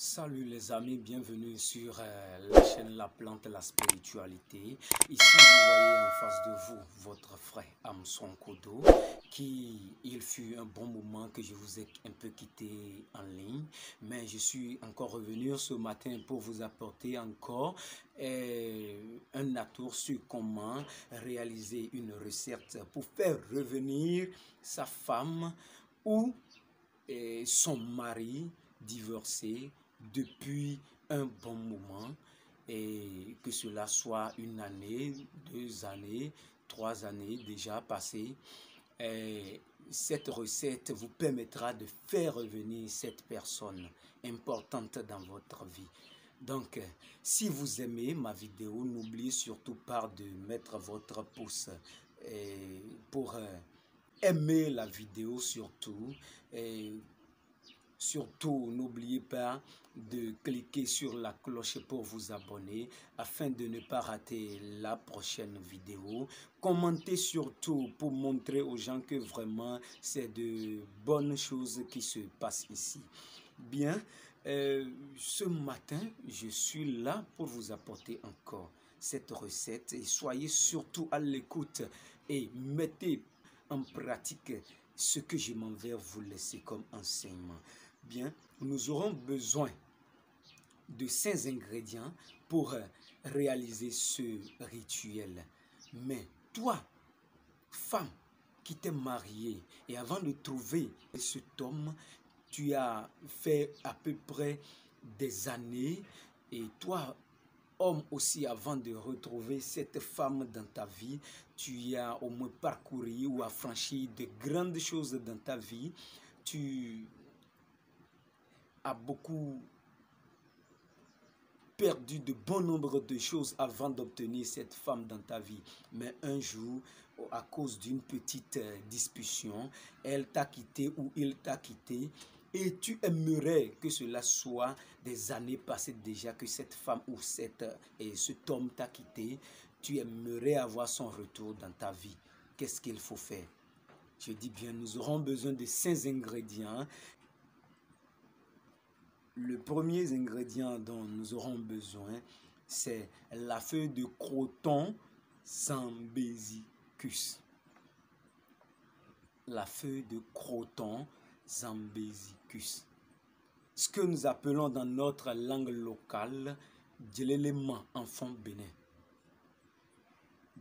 Salut les amis, bienvenue sur la chaîne La Plante, la spiritualité. Ici vous voyez en face de vous votre frère Hamson Kodo, il fut un bon moment que je vous ai un peu quitté en ligne, mais je suis encore revenu ce matin pour vous apporter encore un atour sur comment réaliser une recette pour faire revenir sa femme ou son mari divorcé depuis un bon moment, et que cela soit une année, 2 années, 3 années déjà passées. Cette recette vous permettra de faire revenir cette personne importante dans votre vie. Donc, si vous aimez ma vidéo, n'oubliez surtout pas de mettre votre pouce pour aimer la vidéo surtout. Surtout, n'oubliez pas de cliquer sur la cloche pour vous abonner afin de ne pas rater la prochaine vidéo. Commentez surtout pour montrer aux gens que vraiment c'est de bonnes choses qui se passent ici. Bien, ce matin, je suis là pour vous apporter encore cette recette et soyez surtout à l'écoute et mettez en pratique ce que je m'en vais vous laisser comme enseignement. Bien, nous aurons besoin de 5 ingrédients pour réaliser ce rituel. Mais toi, femme qui t'es mariée, et avant de trouver cet homme, tu as fait à peu près des années, et toi, homme aussi, avant de retrouver cette femme dans ta vie, tu as au moins parcouru ou affranchi de grandes choses dans ta vie. Tu as beaucoup perdu de bon nombre de choses avant d'obtenir cette femme dans ta vie. Mais un jour, à cause d'une petite discussion, elle t'a quitté ou il t'a quitté. Et tu aimerais que cela soit des années passées déjà que cette femme ou cet homme t'a quitté. Tu aimerais avoir son retour dans ta vie. Qu'est-ce qu'il faut faire? Je dis bien, nous aurons besoin de 5 ingrédients. Le premier ingrédient dont nous aurons besoin, c'est la feuille de croton Zambezicus. La feuille de croton Zambezicus. Ce que nous appelons dans notre langue locale Djelelema, enfant bénin.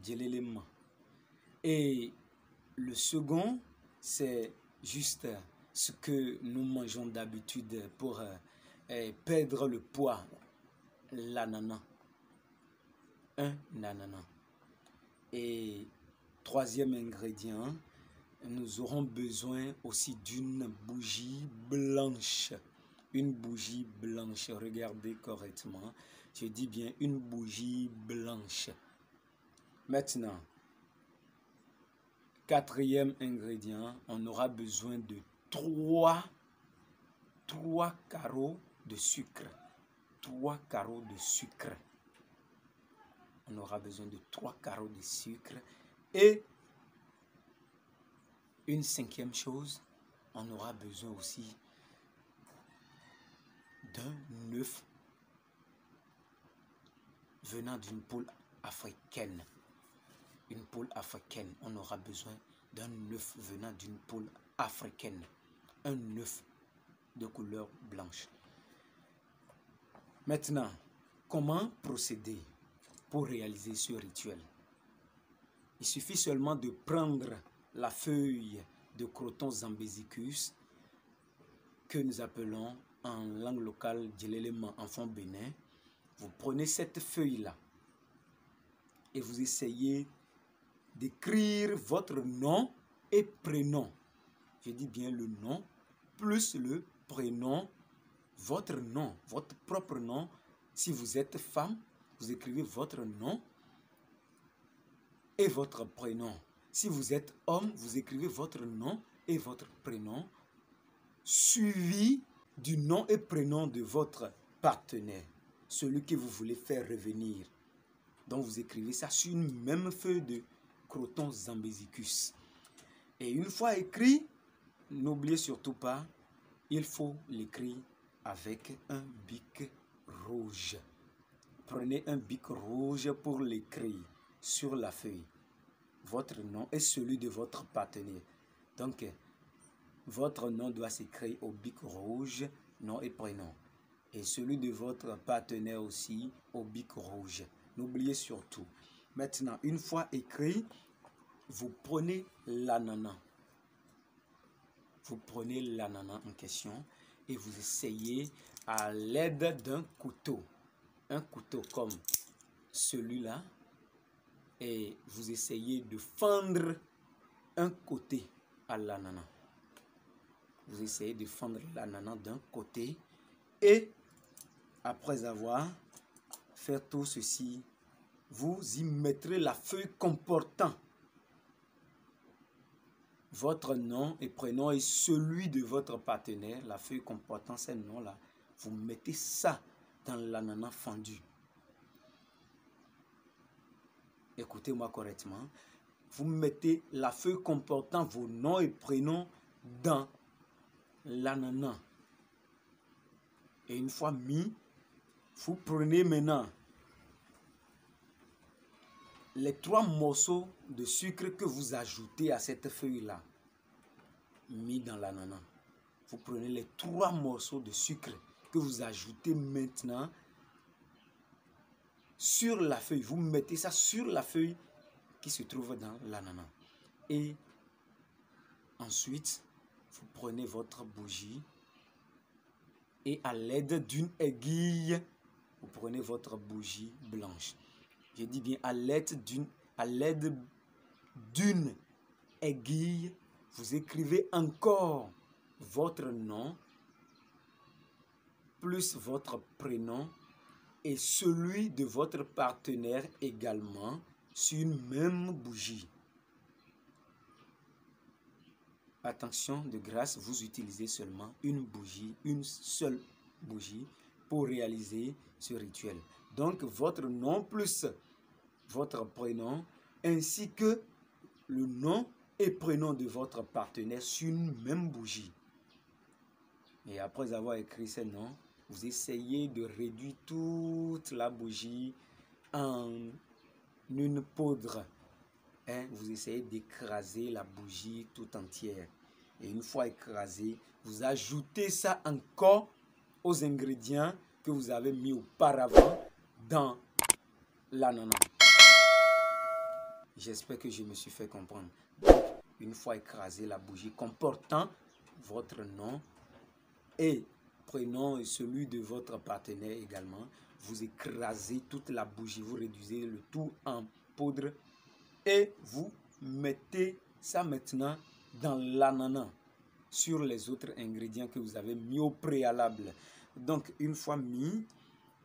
Djelelema. Et le second, c'est juste ce que nous mangeons d'habitude pour perdre le poids, l'ananas. Un ananas. Et troisième ingrédient, nous aurons besoin aussi d'une bougie blanche. Une bougie blanche, regardez correctement. Je dis bien une bougie blanche. Maintenant, quatrième ingrédient, on aura besoin de 3 carreaux de sucre. 3 carreaux de sucre. On aura besoin de 3 carreaux de sucre. Et une cinquième chose, on aura besoin aussi d'un œuf venant d'une poule africaine. Une poule africaine. On aura besoin d'un œuf venant d'une poule africaine. Un œuf de couleur blanche. Maintenant, comment procéder pour réaliser ce rituel? Il suffit seulement de prendre la feuille de croton Zambezicus, que nous appelons en langue locale Djelelema, enfant bénin. Vous prenez cette feuille-là et vous essayez d'écrire votre nom et prénom. Je dis bien le nom plus le prénom, votre nom, votre propre nom. Si vous êtes femme, vous écrivez votre nom et votre prénom. Si vous êtes homme, vous écrivez votre nom et votre prénom, suivi du nom et prénom de votre partenaire, celui que vous voulez faire revenir. Donc vous écrivez ça sur une même feuille de croton Zambezicus. Et une fois écrit, n'oubliez surtout pas, il faut l'écrire avec un bic rouge. Prenez un bic rouge pour l'écrire sur la feuille. Votre nom et celui de votre partenaire. Donc, votre nom doit s'écrire au bic rouge, nom et prénom. Et celui de votre partenaire aussi au bic rouge. N'oubliez surtout. Maintenant, une fois écrit, vous prenez l'ananas. Vous prenez l'ananas en question et vous essayez à l'aide d'un couteau. Un couteau comme celui-là. Et vous essayez de fendre un côté à l'ananas. Vous essayez de fendre l'ananas d'un côté et après avoir fait tout ceci, vous y mettrez la feuille comportant votre nom et prénom et celui de votre partenaire, la feuille comportant ces noms-là. Vous mettez ça dans l'ananas fendu. Écoutez-moi correctement. Vous mettez la feuille comportant vos noms et prénoms dans l'ananas. Et une fois mis, vous prenez maintenant les 3 morceaux de sucre que vous ajoutez à cette feuille-là, mis dans l'ananas. Vous prenez les 3 morceaux de sucre que vous ajoutez maintenant sur la feuille. Vous mettez ça sur la feuille qui se trouve dans l'ananas. Et ensuite, vous prenez votre bougie et à l'aide d'une aiguille, vous prenez votre bougie blanche. Je dis bien à l'aide d'une aiguille, vous écrivez encore votre nom plus votre prénom et celui de votre partenaire également sur une même bougie. Attention, de grâce, vous utilisez seulement une bougie, une seule bougie pour réaliser ce rituel. Donc, votre nom plus votre prénom ainsi que le nom et prénom de votre partenaire sur une même bougie. Et après avoir écrit ces noms, vous essayez de réduire toute la bougie en une poudre. Vous essayez d'écraser la bougie tout entière. Et une fois écrasée, vous ajoutez ça encore aux ingrédients que vous avez mis auparavant dans l'ananas. J'espère que je me suis fait comprendre. Donc, une fois écrasé la bougie comportant votre nom et prénom et celui de votre partenaire également, vous écrasez toute la bougie, vous réduisez le tout en poudre et vous mettez ça maintenant dans l'ananas sur les autres ingrédients que vous avez mis au préalable. Donc, une fois mis,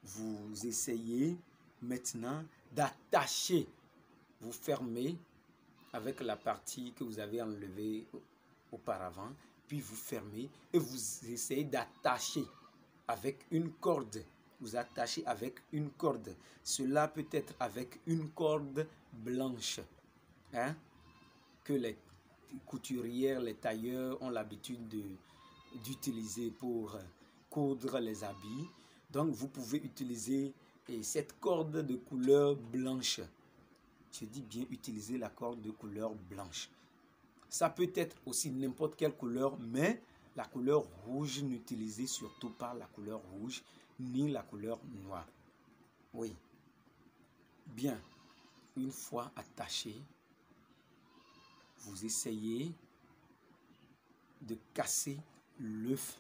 vous essayez maintenant d'attacher. Vous fermez avec la partie que vous avez enlevée auparavant, puis vous fermez et vous essayez d'attacher avec une corde. Vous attachez avec une corde. Cela peut être avec une corde blanche, que les couturières, les tailleurs ont l'habitude d'utiliser pour coudre les habits. Donc vous pouvez utiliser cette corde de couleur blanche. Je dis bien utiliser la corde de couleur blanche. Ça peut être aussi n'importe quelle couleur, mais la couleur rouge, n'utilisez surtout pas la couleur rouge ni la couleur noire. Oui. Bien. Une fois attaché, vous essayez de casser l'œuf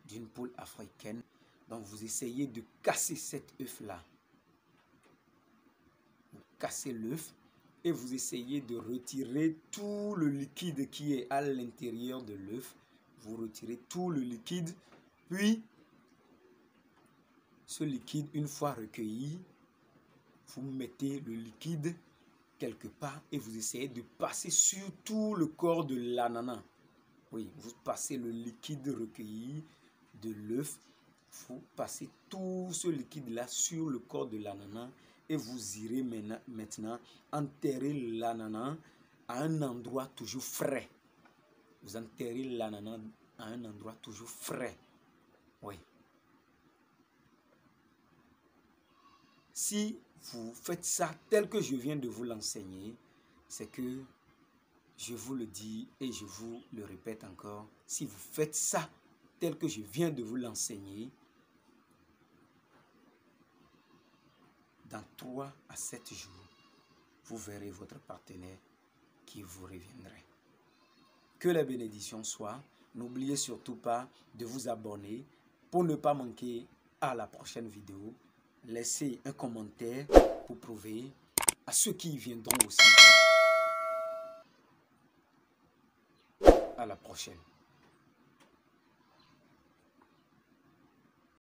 d'une poule africaine. Donc vous essayez de casser cet œuf-là. Vous cassez l'œuf et vous essayez de retirer tout le liquide qui est à l'intérieur de l'œuf. Vous retirez tout le liquide, puis ce liquide, une fois recueilli, vous mettez le liquide quelque part et vous essayez de passer sur tout le corps de l'ananas. Oui, vous passez le liquide recueilli de l'œuf, vous passez tout ce liquide-là sur le corps de l'ananas et vous irez maintenant enterrer l'ananas à un endroit toujours frais. Vous enterrez l'ananas à un endroit toujours frais. Oui. Si vous faites ça tel que je viens de vous l'enseigner, c'est que je vous le dis et je vous le répète encore, si vous faites ça tel que je viens de vous l'enseigner, dans 3 à 7 jours, vous verrez votre partenaire qui vous reviendrait. Que les bénédictions soient. N'oubliez surtout pas de vous abonner pour ne pas manquer à la prochaine vidéo. Laissez un commentaire pour prouver à ceux qui viendront aussi. À la prochaine.